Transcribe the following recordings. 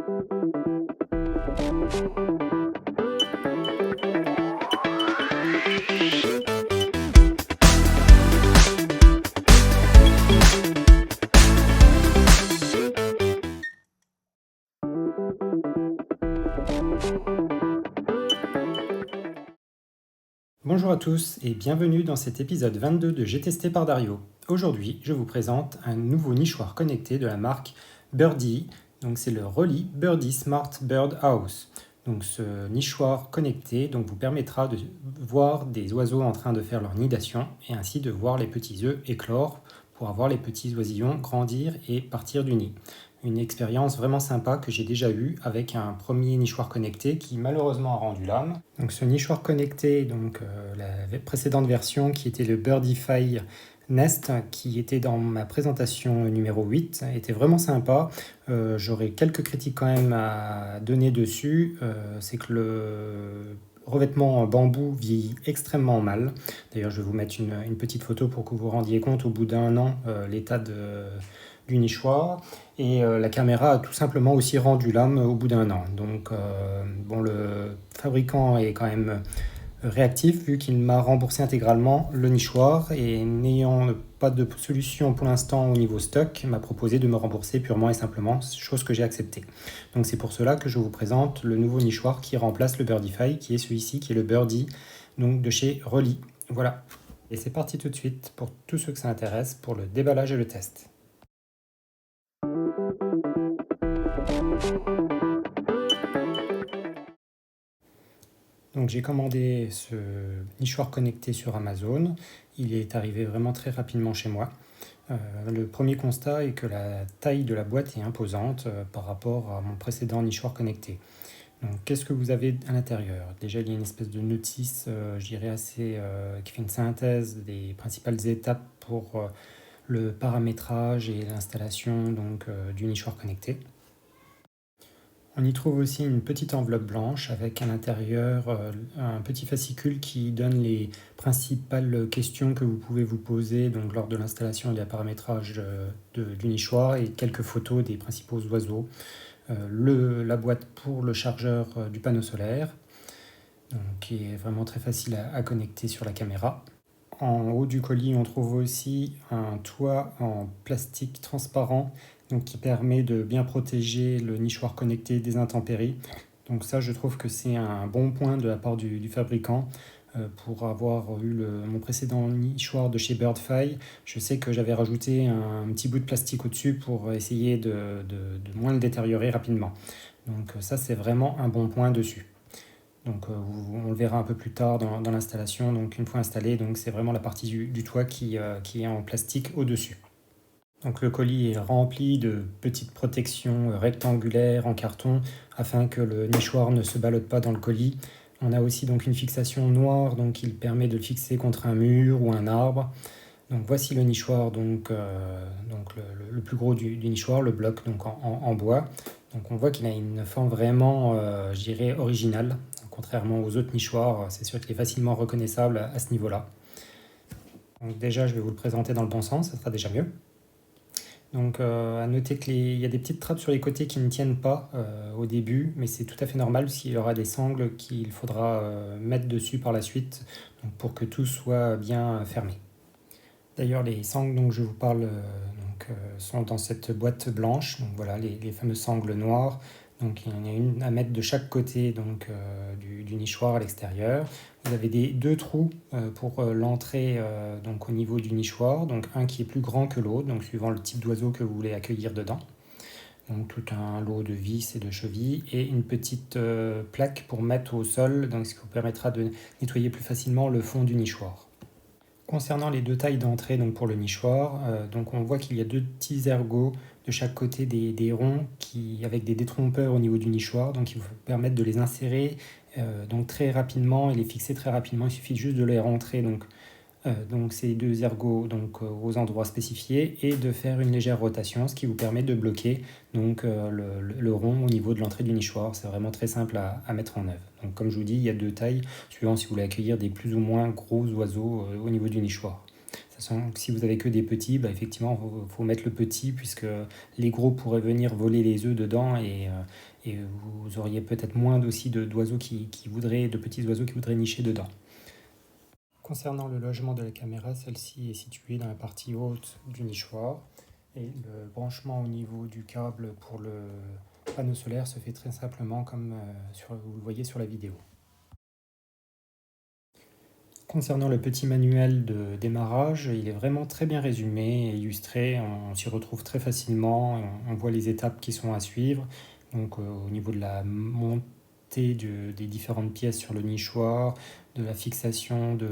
Bonjour à tous et bienvenue dans cet épisode 22 de J'ai testé par Dario. Aujourd'hui, je vous présente un nouveau nichoir connecté de la marque Birdie. Donc c'est le Rolly Birdie Smart Bird House. Donc ce nichoir connecté vous permettra de voir des oiseaux en train de faire leur nidation et ainsi de voir les petits œufs éclore pour avoir les petits oisillons grandir et partir du nid. Une expérience vraiment sympa que j'ai déjà eue avec un premier nichoir connecté qui malheureusement a rendu l'âme. Donc ce nichoir connecté, la précédente version qui était le Birdify Nest, qui était dans ma présentation numéro 8, était vraiment sympa. J'aurais quelques critiques quand même à donner dessus. C'est que le revêtement en bambou vieillit extrêmement mal. D'ailleurs, je vais vous mettre une petite photo pour que vous vous rendiez compte au bout d'un an l'état du nichoir. Et la caméra a tout simplement aussi rendu l'âme au bout d'un an. Le fabricant est quand même réactif vu qu'il m'a remboursé intégralement le nichoir et n'ayant pas de solution pour l'instant au niveau stock, m'a proposé de me rembourser purement et simplement, chose que j'ai acceptée. Donc c'est pour cela que je vous présente le nouveau nichoir qui remplace le Birdify, qui est celui-ci, qui est le Birdie, donc de chez Rolly. Voilà. Et c'est parti tout de suite pour tous ceux que ça intéresse pour le déballage et le test. Donc j'ai commandé ce nichoir connecté sur Amazon. Il est arrivé vraiment très rapidement chez moi. Le premier constat est que la taille de la boîte est imposante par rapport à mon précédent nichoir connecté. Donc qu'est-ce que vous avez à l'intérieur? Déjà il y a une espèce de notice, qui fait une synthèse des principales étapes pour le paramétrage et l'installation du nichoir connecté. On y trouve aussi une petite enveloppe blanche avec à l'intérieur un petit fascicule qui donne les principales questions que vous pouvez vous poser lors de l'installation et du paramétrage du nichoir et quelques photos des principaux oiseaux. La boîte pour le chargeur du panneau solaire, qui est vraiment très facile à connecter sur la caméra. En haut du colis, on trouve aussi un toit en plastique transparent qui permet de bien protéger le nichoir connecté des intempéries. Donc ça, je trouve que c'est un bon point de la part du fabricant. Pour avoir eu mon précédent nichoir de chez Birdify, je sais que j'avais rajouté un petit bout de plastique au-dessus pour essayer de moins le détériorer rapidement. Donc ça, c'est vraiment un bon point dessus. On le verra un peu plus tard dans l'installation. Donc une fois installé, c'est vraiment la partie du toit qui est en plastique au-dessus. Donc le colis est rempli de petites protections rectangulaires en carton afin que le nichoir ne se ballotte pas dans le colis. On a aussi une fixation noire qui permet de le fixer contre un mur ou un arbre. Donc voici le nichoir, le plus gros du nichoir, le bloc en bois. Donc on voit qu'il a une forme vraiment, originale. Contrairement aux autres nichoirs, c'est sûr qu'il est facilement reconnaissable à ce niveau-là. Donc déjà, je vais vous le présenter dans le bon sens, ça sera déjà mieux. À noter qu'il y a des petites trappes sur les côtés qui ne tiennent pas au début, mais c'est tout à fait normal parce qu'il y aura des sangles qu'il faudra mettre dessus par la suite pour que tout soit bien fermé. D'ailleurs, les sangles dont je vous parle sont dans cette boîte blanche. Donc voilà, les fameuses sangles noires. Donc il y en a une à mettre de chaque côté du nichoir à l'extérieur. Vous avez deux trous pour l'entrée au niveau du nichoir. Donc un qui est plus grand que l'autre, suivant le type d'oiseau que vous voulez accueillir dedans. Donc tout un lot de vis et de chevilles et une petite plaque pour mettre au sol, ce qui vous permettra de nettoyer plus facilement le fond du nichoir. Concernant les deux tailles d'entrée pour le nichoir, on voit qu'il y a deux petits ergots de chaque côté des ronds avec des détrompeurs au niveau du nichoir, qui vous permettent de les insérer très rapidement et les fixer très rapidement. Il suffit juste de les rentrer ces deux ergots aux endroits spécifiés et de faire une légère rotation, ce qui vous permet de bloquer le rond au niveau de l'entrée du nichoir. C'est vraiment très simple à mettre en œuvre. Donc, comme je vous dis, il y a deux tailles, suivant si vous voulez accueillir des plus ou moins gros oiseaux au niveau du nichoir. façon, si vous avez que des petits, effectivement, faut mettre le petit puisque les gros pourraient venir voler les œufs dedans et vous auriez peut-être moins aussi d'oiseaux de petits oiseaux qui voudraient nicher dedans. Concernant le logement de la caméra, celle-ci est située dans la partie haute du nichoir et le branchement au niveau du câble pour le panneau solaire se fait très simplement comme vous le voyez sur la vidéo. Concernant le petit manuel de démarrage, il est vraiment très bien résumé et illustré, on s'y retrouve très facilement, on voit les étapes qui sont à suivre, donc au niveau de la montée des différentes pièces sur le nichoir, de la fixation de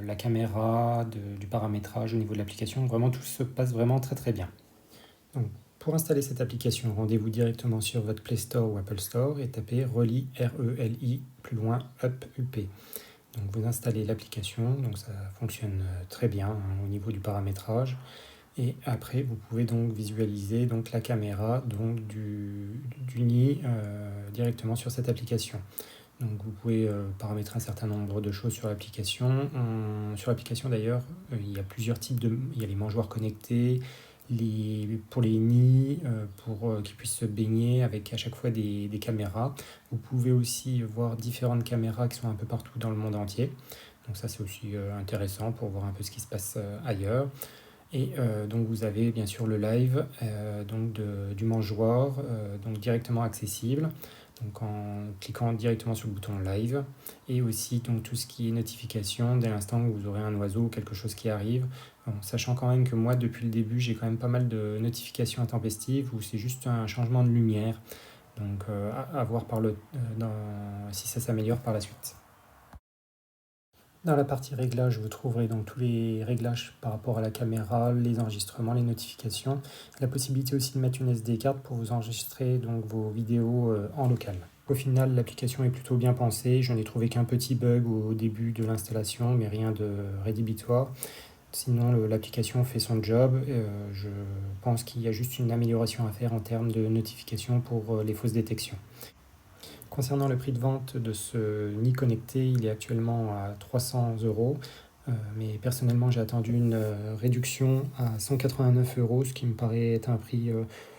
la caméra, du paramétrage au niveau de l'application, vraiment tout se passe vraiment très très bien. Donc, pour installer cette application, rendez-vous directement sur votre Play Store ou Apple Store et tapez Reli, R-E-L-I, plus loin, Up, U-P. Donc vous installez l'application, donc ça fonctionne très bien au niveau du paramétrage. Et après, vous pouvez donc visualiser donc, la caméra donc, du nid directement sur cette application. Donc vous pouvez paramétrer un certain nombre de choses sur l'application. Sur l'application d'ailleurs, il y a plusieurs types il y a les mangeoires connectés, pour les nids, pour qu'ils puissent se baigner avec à chaque fois des caméras. Vous pouvez aussi voir différentes caméras qui sont un peu partout dans le monde entier. Donc ça c'est aussi intéressant pour voir un peu ce qui se passe ailleurs. Et donc vous avez bien sûr le live du mangeoire donc directement accessible. Donc en cliquant directement sur le bouton live et aussi donc tout ce qui est notification dès l'instant où vous aurez un oiseau ou quelque chose qui arrive, sachant quand même que moi depuis le début j'ai quand même pas mal de notifications intempestives où c'est juste un changement de lumière, donc à voir si ça s'améliore par la suite. Dans la partie réglages, vous trouverez donc tous les réglages par rapport à la caméra, les enregistrements, les notifications, la possibilité aussi de mettre une SD card pour vous enregistrer donc vos vidéos en local. Au final, l'application est plutôt bien pensée. Je n'ai trouvé qu'un petit bug au début de l'installation, mais rien de rédhibitoire. Sinon, l'application fait son job. Je pense qu'il y a juste une amélioration à faire en termes de notification pour les fausses détections. Concernant le prix de vente de ce nid connecté, il est actuellement à 300 €, mais personnellement j'ai attendu une réduction à 189 €, ce qui me paraît être un prix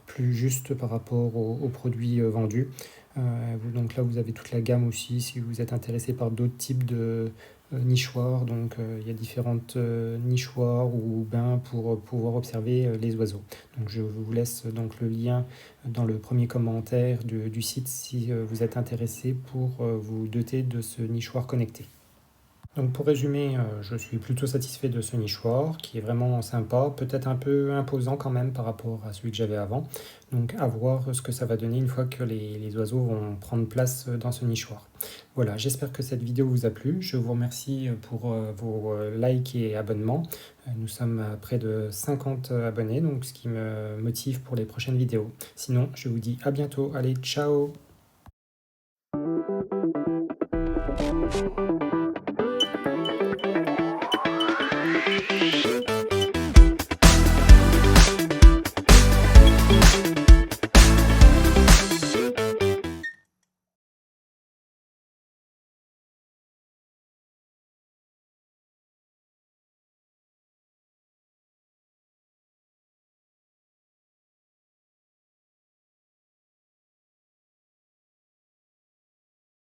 plus juste par rapport aux produits vendus. Donc là vous avez toute la gamme aussi si vous êtes intéressé par d'autres types de nichoirs. Donc il y a différentes nichoirs ou bains pour pouvoir observer les oiseaux. Donc je vous laisse donc le lien dans le premier commentaire du site si vous êtes intéressé pour vous doter de ce nichoir connecté. Donc pour résumer, je suis plutôt satisfait de ce nichoir qui est vraiment sympa, peut-être un peu imposant quand même par rapport à celui que j'avais avant. Donc à voir ce que ça va donner une fois que les oiseaux vont prendre place dans ce nichoir. Voilà, j'espère que cette vidéo vous a plu. Je vous remercie pour vos likes et abonnements. Nous sommes à près de 50 abonnés, donc ce qui me motive pour les prochaines vidéos. Sinon, je vous dis à bientôt. Allez, ciao!